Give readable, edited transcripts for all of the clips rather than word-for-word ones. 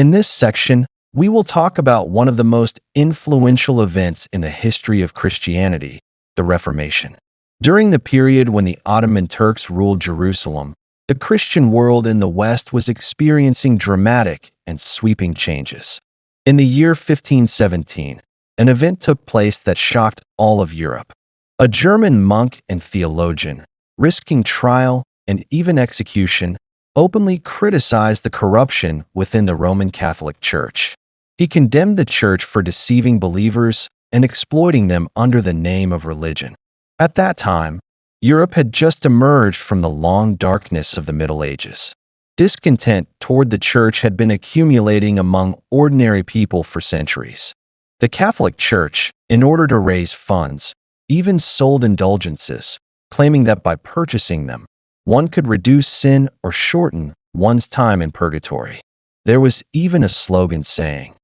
In this section, we will talk about one of the most influential events in the history of Christianity, the Reformation. During the period when the Ottoman Turks ruled Jerusalem, the Christian world in the West was experiencing dramatic and sweeping changes. In the year 1517, an event took place that shocked all of Europe. A German monk and theologian, risking trial and even execution, openly criticized the corruption within the Roman Catholic Church. He condemned the Church for deceiving believers and exploiting them under the name of religion. At that time, Europe had just emerged from the long darkness of the Middle Ages. Discontent toward the Church had been accumulating among ordinary people for centuries. The Catholic Church, in order to raise funds, even sold indulgences, claiming that by purchasing them, one could reduce sin or shorten one's time in purgatory. There was even a slogan saying,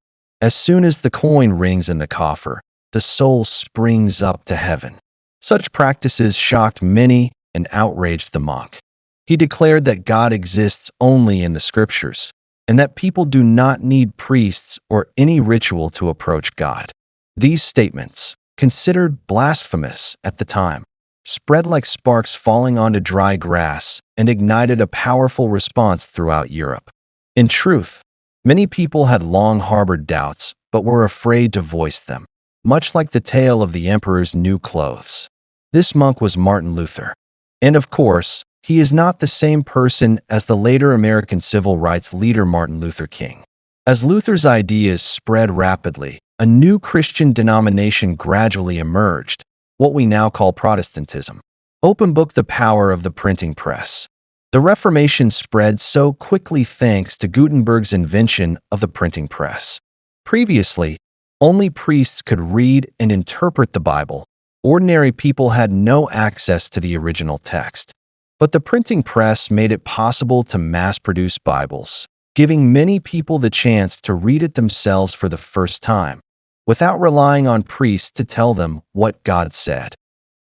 "As soon as the coin rings in the coffer, the soul springs up to heaven." Such practices shocked many and outraged the monk. He declared that God exists only in the Scriptures, and that people do not need priests or any ritual to approach God. These statements, considered blasphemous at the time, spread like sparks falling onto dry grass and ignited a powerful response throughout Europe. In truth, many people had long harbored doubts but were afraid to voice them, much like the tale of the emperor's new clothes. This monk was Martin Luther. And of course, he is not the same person as the later American civil rights leader Martin Luther King. As Luther's ideas spread rapidly, a new Christian denomination gradually emerged, what we now call Protestantism. Open book the power of the printing press. The Reformation spread so quickly thanks to Gutenberg's invention of the printing press. Previously, only priests could read and interpret the Bible. Ordinary people had no access to the original text. But the printing press made it possible to mass-produce Bibles, giving many people the chance to read it themselves for the first time, without relying on priests to tell them what God said.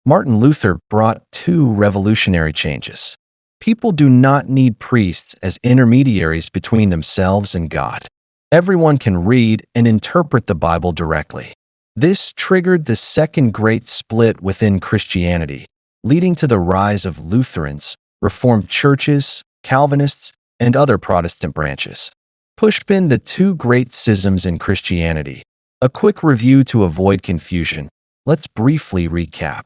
Martin Luther brought two revolutionary changes. People do not need priests as intermediaries between themselves and God. Everyone can read and interpret the Bible directly. This triggered the second great split within Christianity, leading to the rise of Lutherans, Reformed churches, Calvinists, and other Protestant branches. Pushpin the two great schisms in Christianity. A quick review to avoid confusion. Let's briefly recap.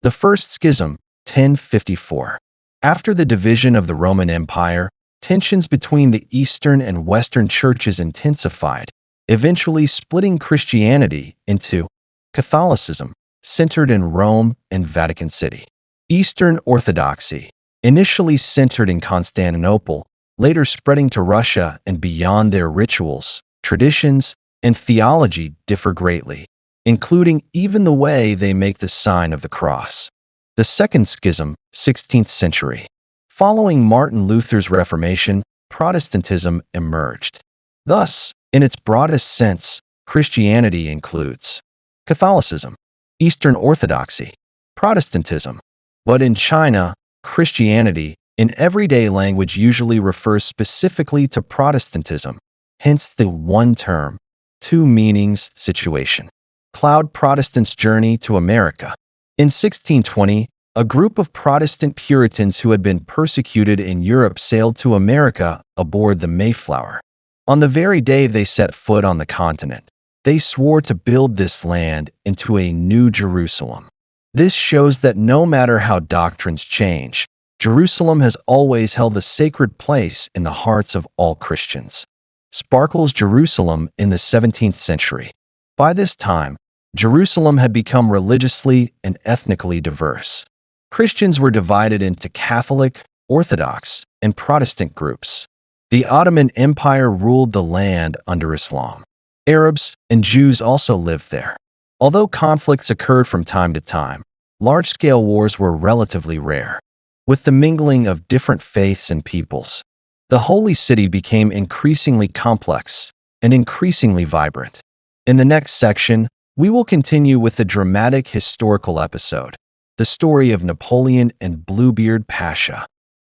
The first schism, 1054. After the division of the Roman Empire, tensions between the Eastern and Western churches intensified, eventually splitting Christianity into Catholicism, centered in Rome and Vatican City; Eastern Orthodoxy, initially centered in Constantinople, later spreading to Russia and beyond. Their rituals, traditions, and theology differ greatly, including even the way they make the sign of the cross. The second schism, 16th century. Following Martin Luther's Reformation, Protestantism emerged. Thus, in its broadest sense, Christianity includes Catholicism, Eastern Orthodoxy, Protestantism. But in China, Christianity, in everyday language, usually refers specifically to Protestantism, hence the one term, two meanings situation. Cloud Protestants' journey to America. In 1620, a group of Protestant Puritans who had been persecuted in Europe sailed to America aboard the Mayflower. On the very day they set foot on the continent, they swore to build this land into a new Jerusalem. This shows that no matter how doctrines change, Jerusalem has always held a sacred place in the hearts of all Christians. Sparkles Jerusalem in the 17th century. By this time, Jerusalem had become religiously and ethnically diverse. Christians were divided into Catholic, Orthodox, and Protestant groups. The Ottoman Empire ruled the land under Islam. Arabs and Jews also lived there. Although conflicts occurred from time to time, large-scale wars were relatively rare. With the mingling of different faiths and peoples, the Holy City became increasingly complex and increasingly vibrant. In the next section, we will continue with the dramatic historical episode, the story of Napoleon and Bluebeard Pasha.